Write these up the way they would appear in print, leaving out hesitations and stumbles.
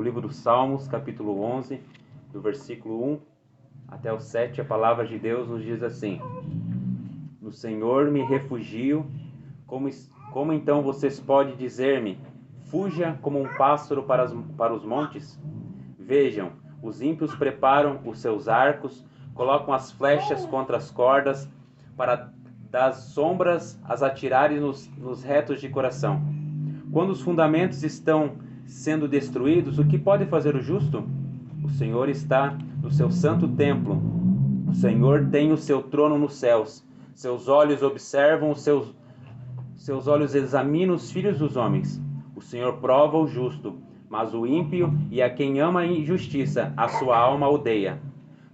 livro dos Salmos, capítulo 11, do versículo 1 até o 7, a palavra de Deus nos diz assim: No Senhor me refugio, como então vocês podem dizer-me, fuja como um pássaro para os montes? Vejam, os ímpios preparam os seus arcos, colocam as flechas contra as cordas, para das sombras as atirarem nos retos de coração. Quando os fundamentos estão sendo destruídos, o que pode fazer o justo? O Senhor está no seu santo templo. O Senhor tem o seu trono nos céus. Seus olhos observam, seus olhos examinam os filhos dos homens. O Senhor prova o justo, mas o ímpio e a quem ama a injustiça, a sua alma odeia.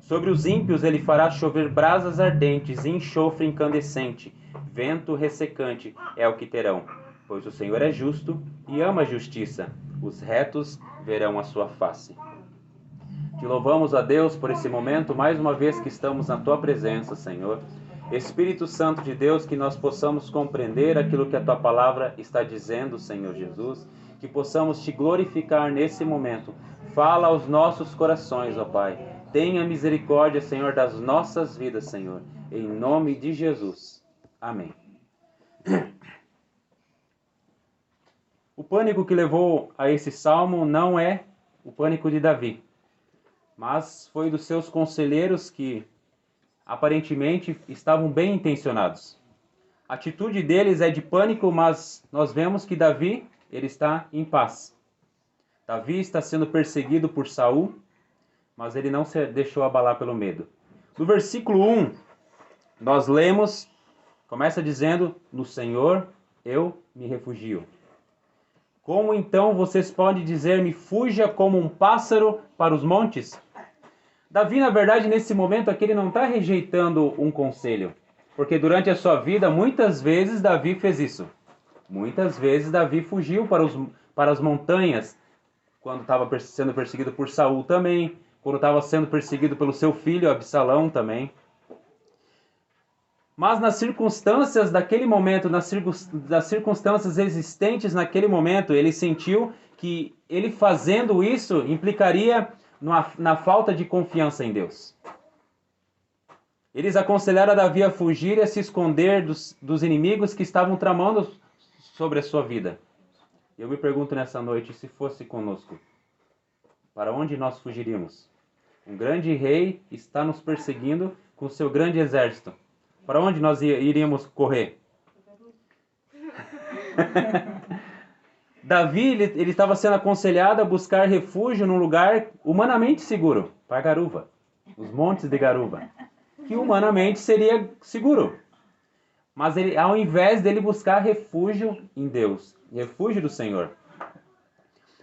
Sobre os ímpios ele fará chover brasas ardentes e enxofre incandescente. Vento ressecante é o que terão. Pois o Senhor é justo e ama a justiça. Os retos verão a sua face. Te louvamos, a Deus, por esse momento, mais uma vez que estamos na Tua presença, Senhor. Espírito Santo de Deus, que nós possamos compreender aquilo que a Tua palavra está dizendo, Senhor Jesus. Que possamos Te glorificar nesse momento. Fala aos nossos corações, ó Pai. Tenha misericórdia, Senhor, das nossas vidas, Senhor. Em nome de Jesus. Amém. O pânico que levou a esse salmo não é o pânico de Davi, mas foi dos seus conselheiros que aparentemente estavam bem intencionados. A atitude deles é de pânico, mas nós vemos que Davi, ele está em paz. Davi está sendo perseguido por Saul, mas ele não se deixou abalar pelo medo. No versículo 1, nós lemos, começa dizendo: No Senhor eu me refugio. Como então vocês podem dizer-me, fuja como um pássaro para os montes? Davi, na verdade, nesse momento aqui, ele não está rejeitando um conselho. Porque durante a sua vida, muitas vezes Davi fez isso. Muitas vezes Davi fugiu para as montanhas, quando estava sendo perseguido por Saul também, quando estava sendo perseguido pelo seu filho Absalão também. Mas nas circunstâncias daquele momento, nas circunstâncias existentes naquele momento, ele sentiu que ele fazendo isso implicaria na falta de confiança em Deus. Eles aconselharam a Davi a fugir e a se esconder dos inimigos que estavam tramando sobre a sua vida. Eu me pergunto nessa noite, se fosse conosco, para onde nós fugiríamos? Um grande rei está nos perseguindo com seu grande exército. Para onde nós iríamos correr? Davi, ele estava sendo aconselhado a buscar refúgio num lugar humanamente seguro, para Garuva, os montes de Garuva, que humanamente seria seguro. Mas ele, ao invés dele buscar refúgio em Deus, refúgio do Senhor.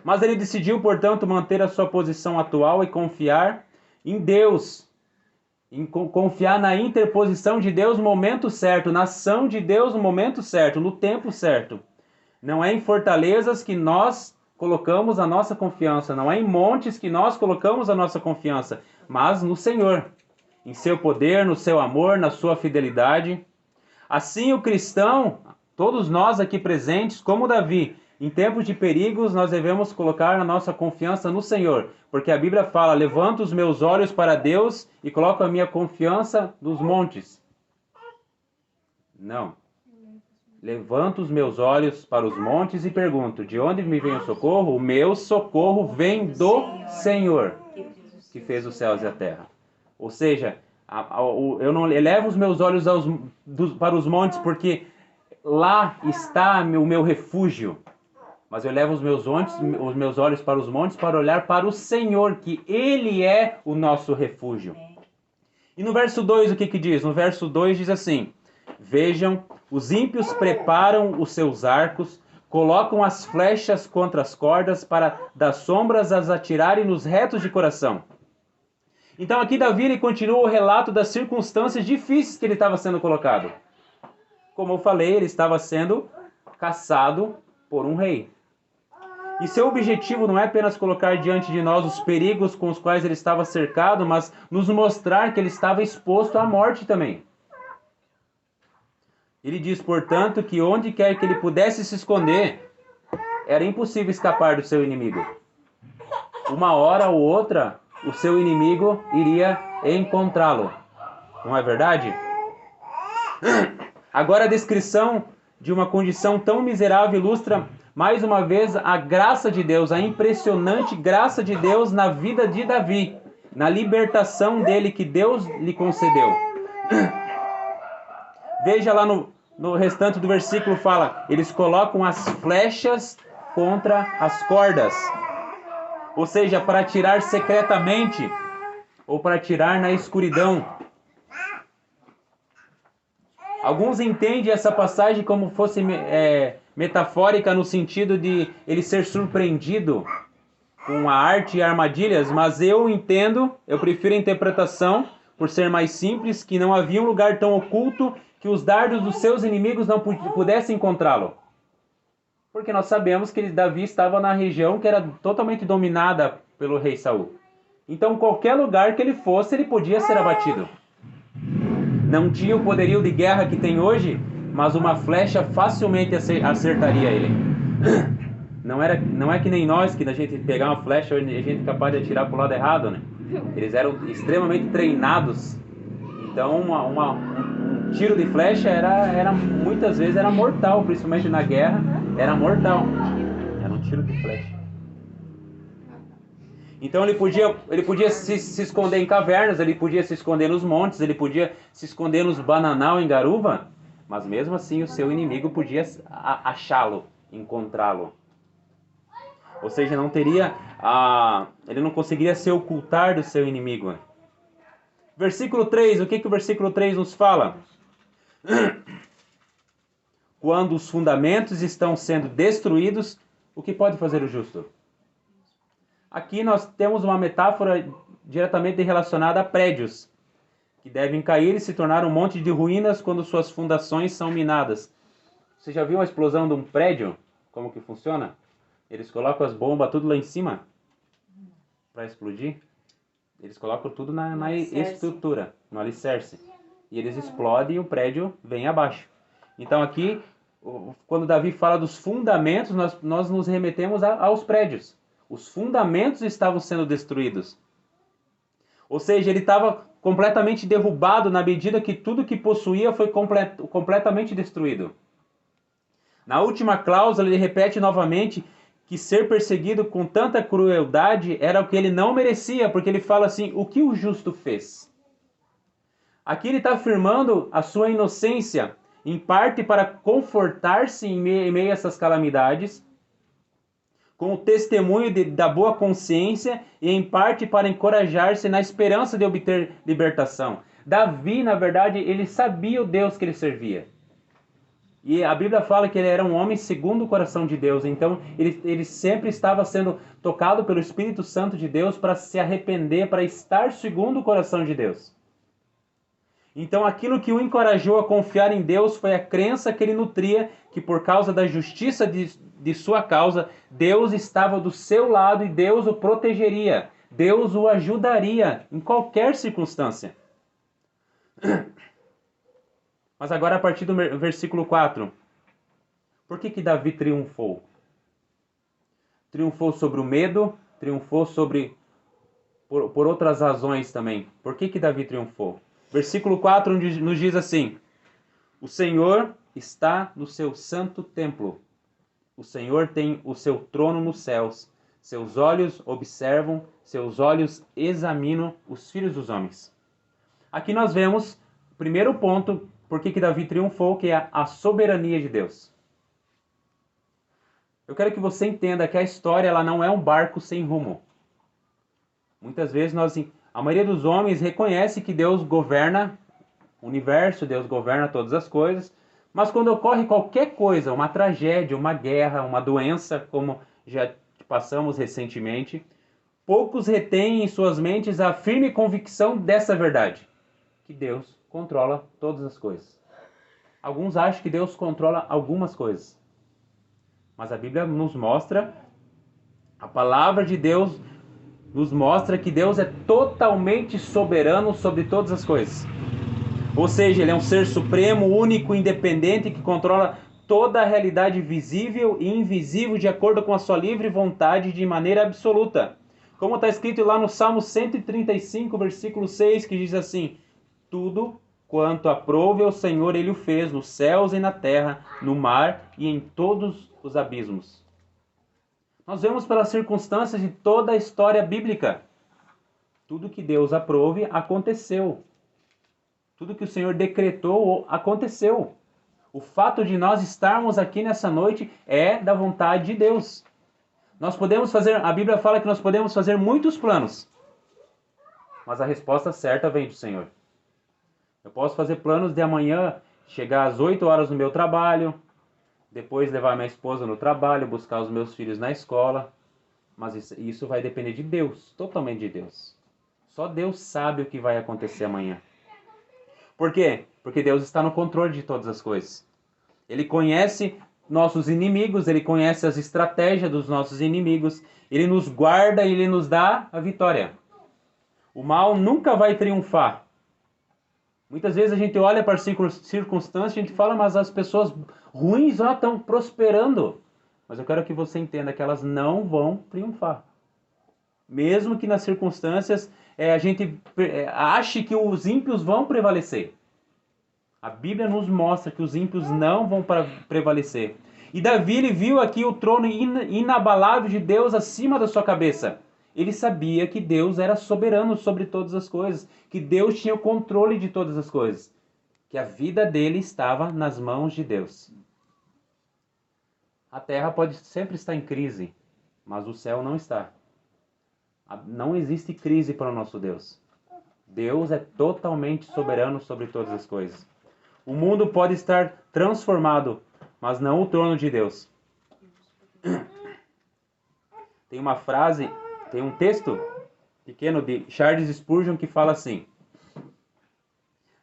Mas ele decidiu, portanto, manter a sua posição atual e confiar em Deus, confiar na interposição de Deus no momento certo, na ação de Deus no momento certo, no tempo certo. Não é em fortalezas que nós colocamos a nossa confiança, não é em montes que nós colocamos a nossa confiança, mas no Senhor, em seu poder, no seu amor, na sua fidelidade. Assim o cristão, todos nós aqui presentes, como Davi, em tempos de perigos, nós devemos colocar a nossa confiança no Senhor, porque a Bíblia fala: levanto os meus olhos para Deus e coloco a minha confiança nos montes. Não. Levanto os meus olhos para os montes e pergunto: de onde me vem o socorro? O meu socorro vem do Senhor, que fez os céus e a terra. Ou seja, eu não elevo os meus olhos para os montes, porque lá está o meu refúgio. Mas eu levo os meus olhos para os montes para olhar para o Senhor, que Ele é o nosso refúgio. E no verso 2 o que diz? No verso 2 diz assim: Vejam, os ímpios preparam os seus arcos, colocam as flechas contra as cordas para das sombras as atirarem nos retos de coração. Então aqui Davi ele continua o relato das circunstâncias difíceis que ele estava sendo colocado. Como eu falei, ele estava sendo caçado por um rei. E seu objetivo não é apenas colocar diante de nós os perigos com os quais ele estava cercado, mas nos mostrar que ele estava exposto à morte também. Ele diz, portanto, que onde quer que ele pudesse se esconder, era impossível escapar do seu inimigo. uma hora ou outra, o seu inimigo iria encontrá-lo. Não é verdade? Agora a descrição de uma condição tão miserável ilustra mais uma vez a graça de Deus, a impressionante graça de Deus na vida de Davi, na libertação dele que Deus lhe concedeu. Veja lá no restante do versículo, fala, eles colocam as flechas contra as cordas. Ou seja, para atirar secretamente ou para atirar na escuridão. Alguns entendem essa passagem como fosse metafórica no sentido de ele ser surpreendido com a arte e armadilhas, mas eu prefiro a interpretação, por ser mais simples, que não havia um lugar tão oculto que os dardos dos seus inimigos não pudessem encontrá-lo. Porque nós sabemos que Davi estava na região que era totalmente dominada pelo rei Saul. Então, qualquer lugar que ele fosse, ele podia ser abatido. Não tinha o poderio de guerra que tem hoje, mas uma flecha facilmente acertaria ele. Não é que nem nós, que a gente pegar uma flecha e a gente é capaz de atirar para o lado errado, né? Eles eram extremamente treinados. Então, um tiro de flecha muitas vezes era mortal, principalmente na guerra, era mortal. Era um tiro de flecha. Então ele podia se esconder em cavernas, ele podia se esconder nos montes, ele podia se esconder nos bananal em garuva, mas mesmo assim o seu inimigo podia achá-lo, encontrá-lo. Ou seja, ele não conseguiria se ocultar do seu inimigo. Versículo 3, o que o versículo 3 nos fala? Quando os fundamentos estão sendo destruídos, o que pode fazer o justo? Aqui nós temos uma metáfora diretamente relacionada a prédios, que devem cair e se tornar um monte de ruínas quando suas fundações são minadas. Você já viu uma explosão de um prédio? Como que funciona? Eles colocam as bombas tudo lá em cima para explodir. Eles colocam tudo na estrutura, no alicerce. E eles explodem e o prédio vem abaixo. Então aqui, quando Davi fala dos fundamentos, nós nos remetemos aos prédios. Os fundamentos estavam sendo destruídos. Ou seja, ele estava completamente derrubado na medida que tudo que possuía foi completamente destruído. Na última cláusula, ele repete novamente que ser perseguido com tanta crueldade era o que ele não merecia, porque ele fala assim, o que o justo fez? Aqui ele está afirmando a sua inocência, em parte para confortar-se em meio a essas calamidades, com o testemunho da boa consciência e em parte para encorajar-se na esperança de obter libertação. Davi, na verdade, ele sabia o Deus que ele servia. E a Bíblia fala que ele era um homem segundo o coração de Deus. Então, ele sempre estava sendo tocado pelo Espírito Santo de Deus para se arrepender, para estar segundo o coração de Deus. Então, aquilo que o encorajou a confiar em Deus foi a crença que ele nutria, que por causa da justiça de sua causa, Deus estava do seu lado e Deus o protegeria. Deus o ajudaria em qualquer circunstância. Mas agora a partir do versículo 4. Por que Davi triunfou? Triunfou sobre o medo, triunfou por outras razões também. Por que Davi triunfou? Versículo 4 nos diz assim: o Senhor está no seu santo templo. O Senhor tem o seu trono nos céus. Seus olhos observam, seus olhos examinam os filhos dos homens. Aqui nós vemos o primeiro ponto, por que Davi triunfou, que é a soberania de Deus. Eu quero que você entenda que a história ela não é um barco sem rumo. Muitas vezes a maioria dos homens reconhece que Deus governa o universo, Deus governa todas as coisas, mas quando ocorre qualquer coisa, uma tragédia, uma guerra, uma doença, como já passamos recentemente, poucos retêm em suas mentes a firme convicção dessa verdade, que Deus controla todas as coisas. Alguns acham que Deus controla algumas coisas, mas a Bíblia nos mostra, a palavra de Deus nos mostra que Deus é totalmente soberano sobre todas as coisas. Ou seja, ele é um ser supremo, único, independente, que controla toda a realidade visível e invisível de acordo com a sua livre vontade de maneira absoluta. Como está escrito lá no Salmo 135, versículo 6, que diz assim: tudo quanto aprouve ao Senhor ele o fez, nos céus e na terra, no mar e em todos os abismos. Nós vemos pelas circunstâncias de toda a história bíblica. Tudo que Deus aprouve, aconteceu. Tudo que o Senhor decretou, aconteceu. O fato de nós estarmos aqui nessa noite é da vontade de Deus. Nós podemos fazer, a Bíblia fala que nós podemos fazer muitos planos, mas a resposta certa vem do Senhor. Eu posso fazer planos de amanhã chegar às 8 horas no meu trabalho, depois levar minha esposa no trabalho, buscar os meus filhos na escola, mas isso vai depender de Deus, totalmente de Deus. Só Deus sabe o que vai acontecer amanhã. Por quê? Porque Deus está no controle de todas as coisas. Ele conhece nossos inimigos, Ele conhece as estratégias dos nossos inimigos, Ele nos guarda e Ele nos dá a vitória. O mal nunca vai triunfar. Muitas vezes a gente olha para as circunstâncias e a gente fala, mas as pessoas ruins estão prosperando. Mas eu quero que você entenda que elas não vão triunfar. Mesmo que nas circunstâncias a gente ache que os ímpios vão prevalecer. A Bíblia nos mostra que os ímpios não vão prevalecer. E Davi, ele viu aqui o trono inabalável de Deus acima da sua cabeça. Ele sabia que Deus era soberano sobre todas as coisas, que Deus tinha o controle de todas as coisas, que a vida dele estava nas mãos de Deus. A terra pode sempre estar em crise, mas o céu não está. Não existe crise para o nosso Deus. Deus é totalmente soberano sobre todas as coisas. O mundo pode estar transformado, mas não o trono de Deus. Tem uma frase, tem um texto pequeno de Charles Spurgeon que fala assim: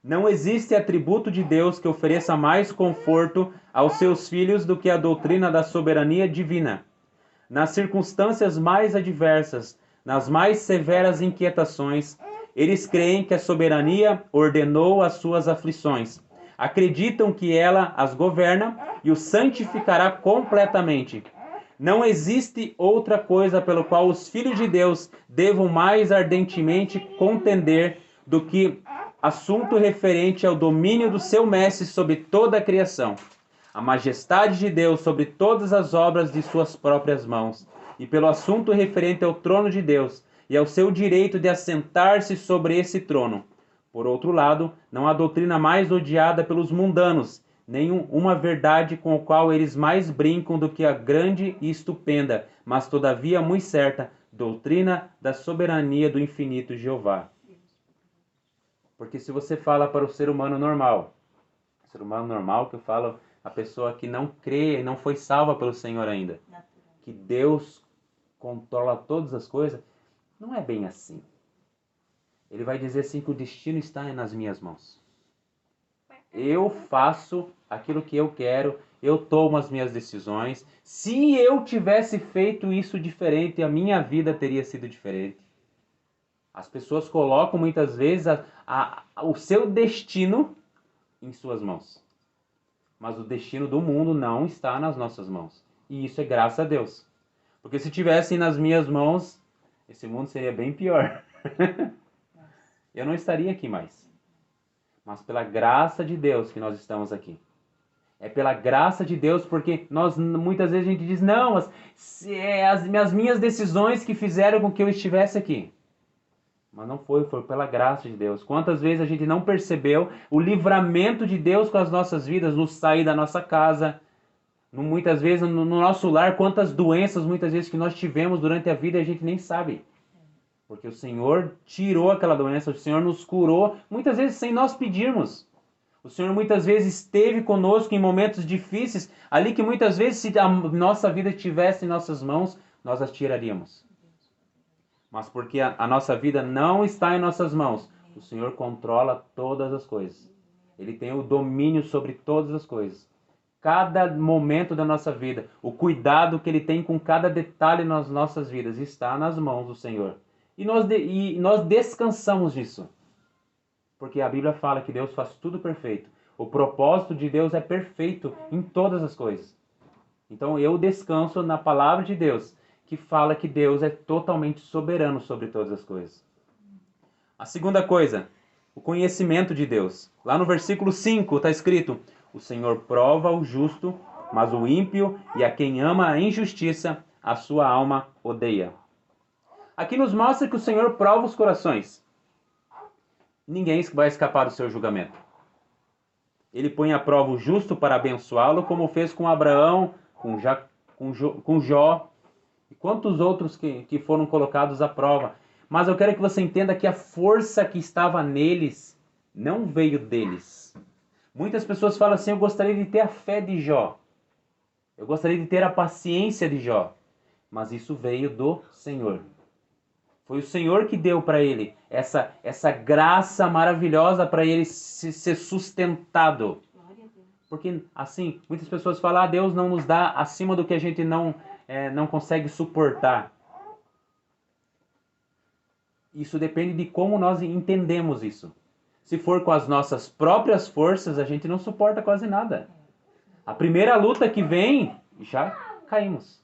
não existe atributo de Deus que ofereça mais conforto aos seus filhos do que a doutrina da soberania divina. Nas circunstâncias mais adversas, nas mais severas inquietações, eles creem que a soberania ordenou as suas aflições. Acreditam que ela as governa e os santificará completamente. Não existe outra coisa pelo qual os filhos de Deus devam mais ardentemente contender do que assunto referente ao domínio do seu mestre sobre toda a criação, a majestade de Deus sobre todas as obras de suas próprias mãos, e pelo assunto referente ao trono de Deus e ao seu direito de assentar-se sobre esse trono. Por outro lado, não há doutrina mais odiada pelos mundanos, nem uma verdade com a qual eles mais brincam do que a grande e estupenda, mas todavia muito certa, doutrina da soberania do infinito Jeová. Porque se você fala para o ser humano normal que eu falo, a pessoa que não crê e não foi salva pelo Senhor ainda, que Deus controla todas as coisas, não é bem assim. Ele vai dizer assim que o destino está nas minhas mãos. Eu faço aquilo que eu quero, eu tomo as minhas decisões. Se eu tivesse feito isso diferente, a minha vida teria sido diferente. As pessoas colocam muitas vezes o seu destino em suas mãos. Mas o destino do mundo não está nas nossas mãos. E isso é graças a Deus. Porque se tivesse nas minhas mãos, esse mundo seria bem pior. Eu não estaria aqui mais. Mas pela graça de Deus que nós estamos aqui. É pela graça de Deus, porque muitas vezes a gente diz, não, as minhas decisões que fizeram com que eu estivesse aqui. Mas não foi pela graça de Deus. Quantas vezes a gente não percebeu o livramento de Deus com as nossas vidas, no sair da nossa casa, muitas vezes no nosso lar, quantas doenças muitas vezes que nós tivemos durante a vida e a gente nem sabe. Porque o Senhor tirou aquela doença, o Senhor nos curou, muitas vezes sem nós pedirmos. O Senhor muitas vezes esteve conosco em momentos difíceis, ali que muitas vezes se a nossa vida estivesse em nossas mãos, nós as tiraríamos. Mas porque a nossa vida não está em nossas mãos, o Senhor controla todas as coisas. Ele tem o domínio sobre todas as coisas. Cada momento da nossa vida, o cuidado que Ele tem com cada detalhe nas nossas vidas está nas mãos do Senhor. E nós descansamos nisso. Porque a Bíblia fala que Deus faz tudo perfeito. O propósito de Deus é perfeito em todas as coisas. Então eu descanso na palavra de Deus. que fala que Deus é totalmente soberano sobre todas as coisas. A segunda coisa, o conhecimento de Deus. Lá no versículo 5 está escrito: o Senhor prova o justo, mas o ímpio e a quem ama a injustiça, a sua alma odeia. Aqui nos mostra que o Senhor prova os corações. Ninguém vai escapar do seu julgamento. Ele põe à prova o justo para abençoá-lo, como fez com Abraão, com Jó e quantos outros que foram colocados à prova. Mas eu quero que você entenda que a força que estava neles não veio deles. Muitas pessoas falam assim: eu gostaria de ter a fé de Jó. Eu gostaria de ter a paciência de Jó. Mas isso veio do Senhor. Foi o Senhor que deu para ele essa graça maravilhosa para ele ser sustentado. Porque, assim, muitas pessoas falam: Deus não nos dá acima do que a gente não consegue suportar. Isso depende de como nós entendemos isso. Se for com as nossas próprias forças, a gente não suporta quase nada. A primeira luta que vem, já caímos.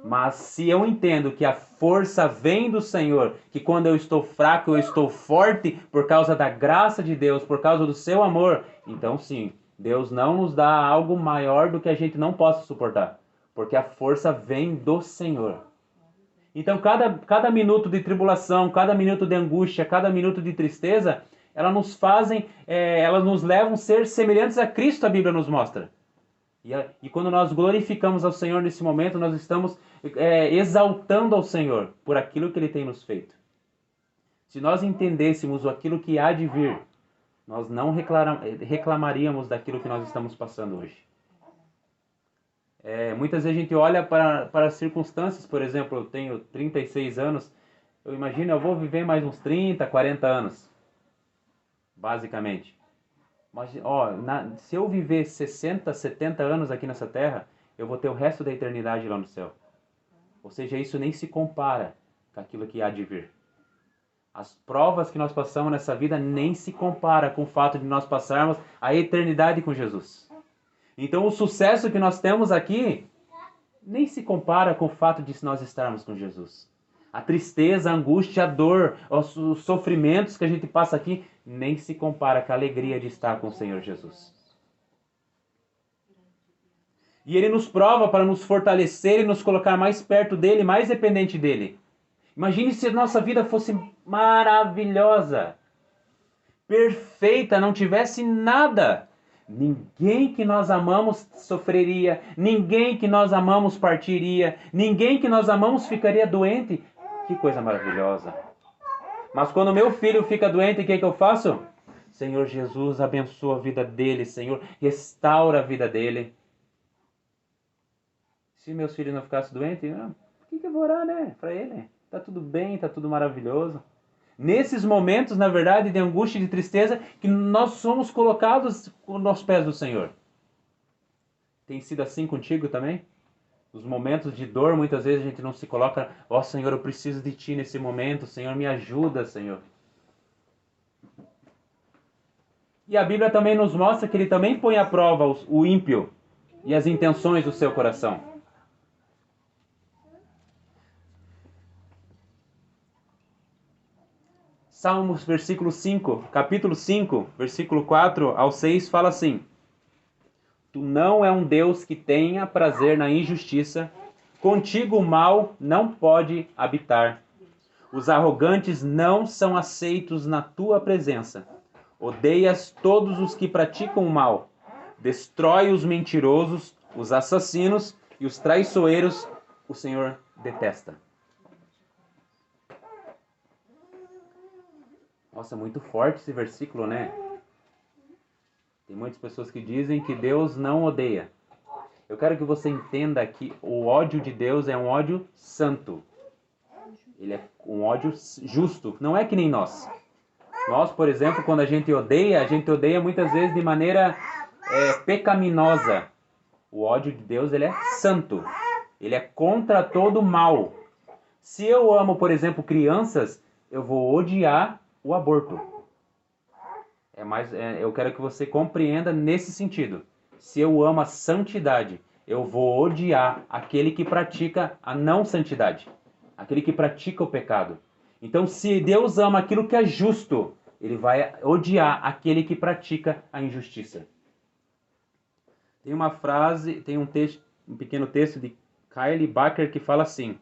Mas se eu entendo que a força vem do Senhor, que quando eu estou fraco, eu estou forte por causa da graça de Deus, por causa do seu amor, então sim, Deus não nos dá algo maior do que a gente não possa suportar. Porque a força vem do Senhor. Então cada minuto de tribulação, cada minuto de angústia, cada minuto de tristeza, elas nos levam a ser semelhantes a Cristo, a Bíblia nos mostra. E quando nós glorificamos ao Senhor nesse momento, nós estamos exaltando ao Senhor por aquilo que Ele tem nos feito. Se nós entendêssemos aquilo que há de vir, nós não reclamaríamos daquilo que nós estamos passando hoje. Muitas vezes a gente olha para as circunstâncias. Por exemplo, eu tenho 36 anos, eu imagino, eu vou viver mais uns 30, 40 anos, basicamente. Mas, se eu viver 60, 70 anos aqui nessa terra, eu vou ter o resto da eternidade lá no céu. Ou seja, isso nem se compara com aquilo que há de vir. As provas que nós passamos nessa vida nem se compara com o fato de nós passarmos a eternidade com Jesus. Então o sucesso que nós temos aqui nem se compara com o fato de nós estarmos com Jesus. A tristeza, a angústia, a dor, os sofrimentos que a gente passa aqui nem se compara com a alegria de estar com o Senhor Jesus. E Ele nos prova para nos fortalecer e nos colocar mais perto dEle, mais dependente dEle. Imagine se a nossa vida fosse maravilhosa, perfeita, não tivesse nada. Ninguém que nós amamos sofreria, ninguém que nós amamos partiria, ninguém que nós amamos ficaria doente. Que coisa maravilhosa. Mas quando meu filho fica doente, o que eu faço? Senhor Jesus, abençoa a vida dele, Senhor, restaura a vida dele. Se meus filhos não ficassem doentes, por que eu vou orar, né? Para ele. Tá tudo bem, tá tudo maravilhoso. Nesses momentos, na verdade, de angústia e de tristeza, que nós somos colocados nos pés do Senhor. Tem sido assim contigo também? Nos momentos de dor, muitas vezes a gente não se coloca: ó Senhor, eu preciso de Ti nesse momento, Senhor, me ajuda, Senhor. E a Bíblia também nos mostra que Ele também põe à prova o ímpio e as intenções do seu coração. Salmos, capítulo 5, versículo 4 ao 6, fala assim: Tu não é um Deus que tenha prazer na injustiça, contigo o mal não pode habitar. Os arrogantes não são aceitos na tua presença. Odeias todos os que praticam o mal. Destrói os mentirosos, os assassinos e os traiçoeiros, o Senhor detesta. Nossa, muito forte esse versículo, né? Tem muitas pessoas que dizem que Deus não odeia. Eu quero que você entenda que o ódio de Deus é um ódio santo. Ele é um ódio justo. Não é que nem nós. Nós, por exemplo, quando a gente odeia muitas vezes de maneira pecaminosa. O ódio de Deus, ele é santo. Ele é contra todo o mal. Se eu amo, por exemplo, crianças, eu vou odiar o aborto. Eu quero que você compreenda nesse sentido. Se eu amo a santidade, eu vou odiar aquele que pratica a não santidade, aquele que pratica o pecado. Então, se Deus ama aquilo que é justo, ele vai odiar aquele que pratica a injustiça. Tem uma frase, tem um texto, um pequeno texto de Kyle Baker que fala assim: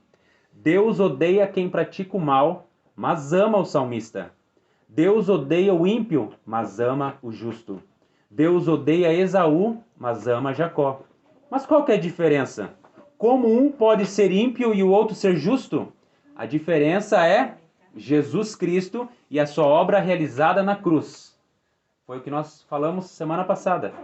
Deus odeia quem pratica o mal, mas ama o salmista. Deus odeia o ímpio, mas ama o justo. Deus odeia Esaú, mas ama Jacó. Mas qual que é a diferença? Como um pode ser ímpio e o outro ser justo? A diferença é Jesus Cristo e a sua obra realizada na cruz. Foi o que nós falamos semana passada.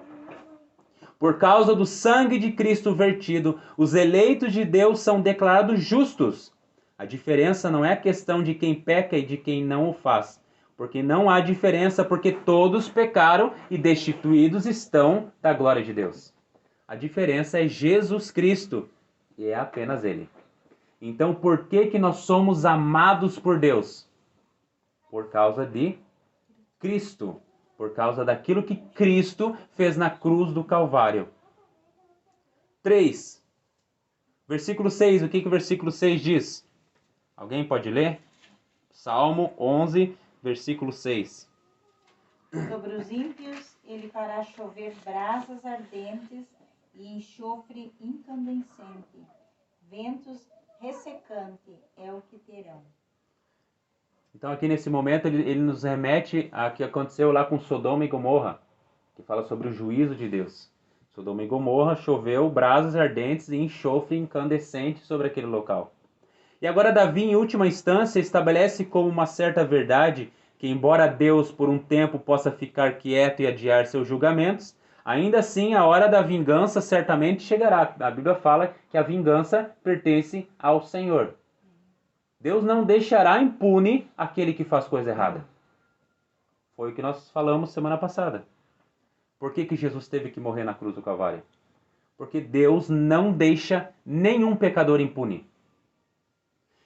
Por causa do sangue de Cristo vertido, os eleitos de Deus são declarados justos. A diferença não é a questão de quem peca e de quem não o faz. Porque não há diferença, porque todos pecaram e destituídos estão da glória de Deus. A diferença é Jesus Cristo, e é apenas Ele. Então, por que nós somos amados por Deus? Por causa de Cristo. Por causa daquilo que Cristo fez na cruz do Calvário. 3. Versículo 6. O que o versículo 6 diz? Alguém pode ler? Salmo 11, versículo 6. Sobre os ímpios ele fará chover brasas ardentes e enxofre incandescente. Ventos ressecantes é o que terão. Então aqui nesse momento ele nos remete a que aconteceu lá com Sodoma e Gomorra, que fala sobre o juízo de Deus. Sodoma e Gomorra choveu brasas ardentes e enxofre incandescente sobre aquele local. E agora Davi, em última instância, estabelece como uma certa verdade que, embora Deus por um tempo possa ficar quieto e adiar seus julgamentos, ainda assim a hora da vingança certamente chegará. A Bíblia fala que a vingança pertence ao Senhor. Deus não deixará impune aquele que faz coisa errada. Foi o que nós falamos semana passada. Por que Jesus teve que morrer na cruz do Calvário? Porque Deus não deixa nenhum pecador impune.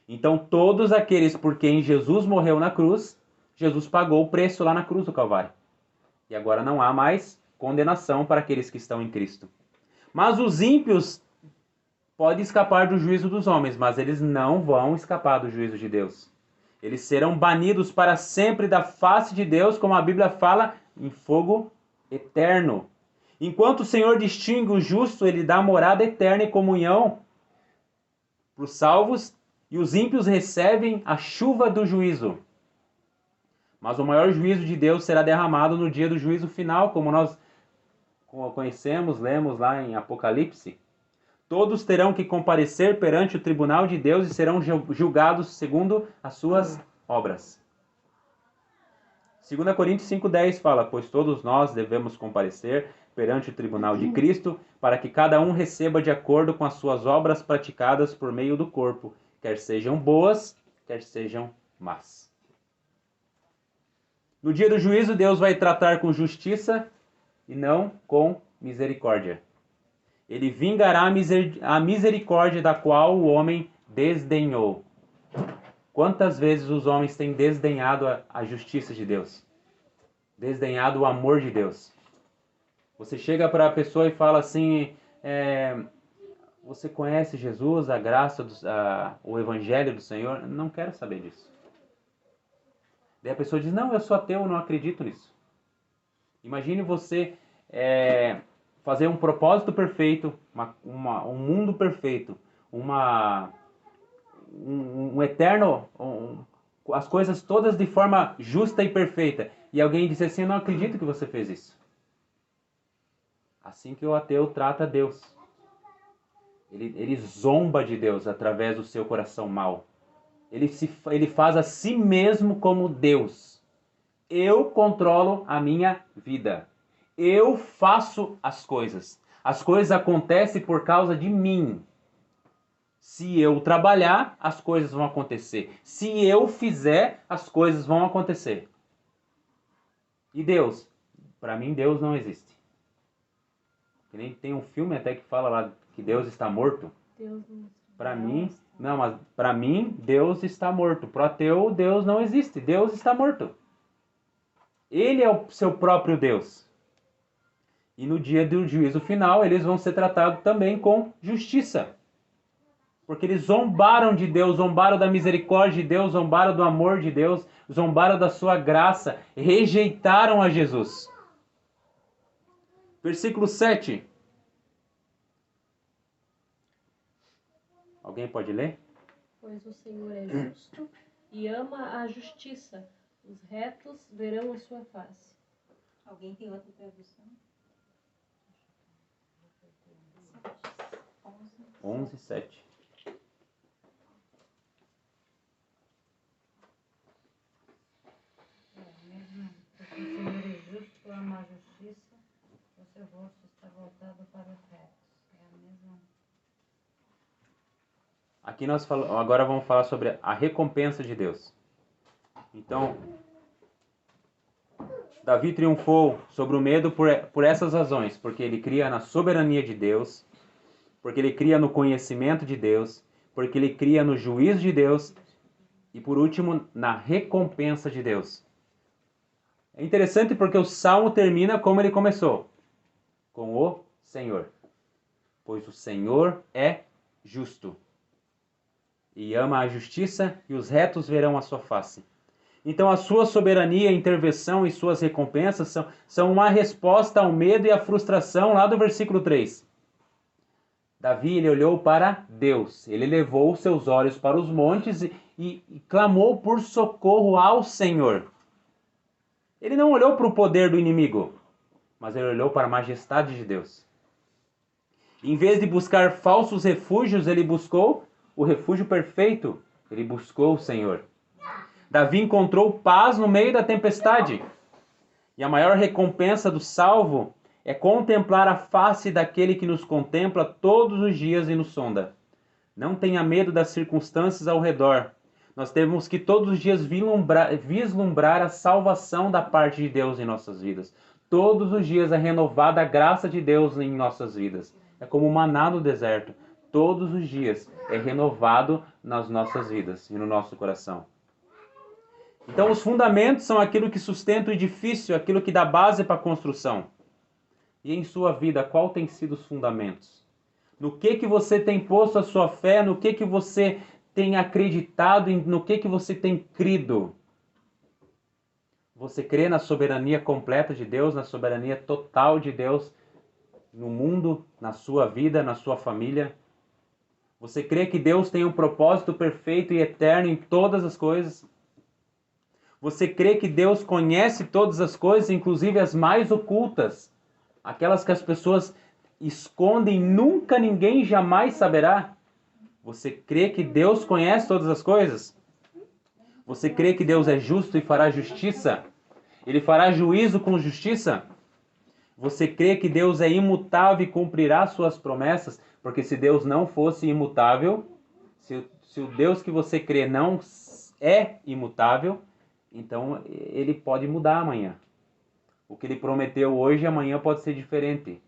Então todos aqueles por quem Jesus morreu na cruz, Jesus pagou o preço lá na cruz do Calvário. E agora não há mais condenação para aqueles que estão em Cristo. Mas os ímpios podem escapar do juízo dos homens, mas eles não vão escapar do juízo de Deus. Eles serão banidos para sempre da face de Deus, como a Bíblia fala, em fogo eterno. Enquanto o Senhor distingue o justo, ele dá morada eterna e comunhão para os salvos, e os ímpios recebem a chuva do juízo. Mas o maior juízo de Deus será derramado no dia do juízo final, como nós conhecemos, lemos lá em Apocalipse. Todos terão que comparecer perante o tribunal de Deus e serão julgados segundo as suas obras. 2 Coríntios 5,10 fala: pois todos nós devemos comparecer perante o tribunal de Cristo, para que cada um receba de acordo com as suas obras praticadas por meio do corpo, quer sejam boas, quer sejam más. No dia do juízo, Deus vai tratar com justiça e não com misericórdia. Ele vingará a misericórdia da qual o homem desdenhou. Quantas vezes os homens têm desdenhado a justiça de Deus? Desdenhado o amor de Deus? Você chega para a pessoa e fala assim, você conhece Jesus, a graça, o evangelho do Senhor? Não quero saber disso. Daí a pessoa diz, não, eu sou ateu, não acredito nisso. Imagine você fazer um propósito perfeito, um mundo perfeito, um eterno, as coisas todas de forma justa e perfeita. E alguém diz assim, eu não acredito que você fez isso. Assim que o ateu trata Deus. Ele zomba de Deus através do seu coração mau. Ele faz a si mesmo como Deus. Eu controlo a minha vida. Eu faço as coisas. As coisas acontecem por causa de mim. Se eu trabalhar, as coisas vão acontecer. Se eu fizer, as coisas vão acontecer. E Deus? Para mim, Deus não existe. Tem um filme até que fala lá que Deus está morto. Para mim, não, mas para mim, Deus está morto. Para o ateu, Deus não existe. Deus está morto. Ele é o seu próprio Deus. E no dia do juízo final, eles vão ser tratados também com justiça. Porque eles zombaram de Deus, zombaram da misericórdia de Deus, zombaram do amor de Deus, zombaram da sua graça, rejeitaram a Jesus. Versículo 7. Alguém pode ler? Pois o Senhor é justo e ama a justiça. Os retos verão a sua face. Alguém tem outra tradução? 11, 7. Mesmo porque o Senhor é justo, ama a justiça, o seu rosto está voltado para os retos. É a mesma. Aqui agora vamos falar sobre a recompensa de Deus. Então, Davi triunfou sobre o medo por essas razões, porque ele cria na soberania de Deus, porque ele cria no conhecimento de Deus, porque ele cria no juízo de Deus e, por último, na recompensa de Deus. É interessante porque o Salmo termina como ele começou, com o Senhor. Pois o Senhor é justo e ama a justiça, e os retos verão a sua face. Então a sua soberania, intervenção e suas recompensas são uma resposta ao medo e à frustração lá do versículo 3. Davi, ele olhou para Deus, ele levou seus olhos para os montes e clamou por socorro ao Senhor. Ele não olhou para o poder do inimigo, mas ele olhou para a majestade de Deus. Em vez de buscar falsos refúgios, ele buscou o refúgio perfeito, ele buscou o Senhor. Davi encontrou paz no meio da tempestade. E a maior recompensa do salvo é contemplar a face daquele que nos contempla todos os dias e nos sonda. Não tenha medo das circunstâncias ao redor. Nós temos que todos os dias vislumbrar a salvação da parte de Deus em nossas vidas. Todos os dias é renovada a graça de Deus em nossas vidas. É como o maná no deserto. Todos os dias é renovado nas nossas vidas e no nosso coração. Então os fundamentos são aquilo que sustenta o edifício, aquilo que dá base para a construção. E em sua vida, qual tem sido os fundamentos? No que você tem posto a sua fé, no que você tem acreditado, no que você tem crido? Você crê na soberania completa de Deus, na soberania total de Deus no mundo, na sua vida, na sua família? Você crê que Deus tem um propósito perfeito e eterno em todas as coisas? Você crê que Deus conhece todas as coisas, inclusive as mais ocultas? Aquelas que as pessoas escondem, nunca ninguém jamais saberá? Você crê que Deus conhece todas as coisas? Você crê que Deus é justo e fará justiça? Ele fará juízo com justiça? Você crê que Deus é imutável e cumprirá suas promessas? Porque se Deus não fosse imutável, se o Deus que você crê não é imutável, então ele pode mudar amanhã. O que ele prometeu hoje, amanhã pode ser diferente.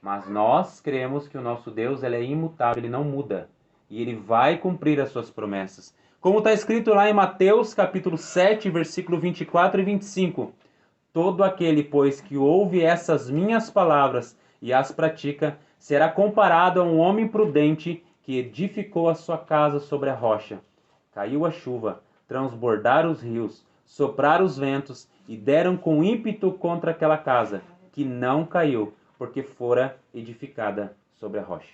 Mas nós cremos que o nosso Deus ele é imutável, ele não muda. E ele vai cumprir as suas promessas. Como está escrito lá em Mateus capítulo 7, versículo 24 e 25. Todo aquele, pois, que ouve essas minhas palavras e as pratica, será comparado a um homem prudente que edificou a sua casa sobre a rocha. Caiu a chuva, transbordaram os rios, sopraram os ventos e deram com ímpeto contra aquela casa, que não caiu, porque fora edificada sobre a rocha.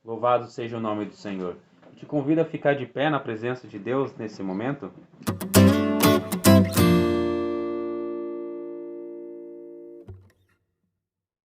Louvado seja o nome do Senhor. Eu te convido a ficar de pé na presença de Deus nesse momento.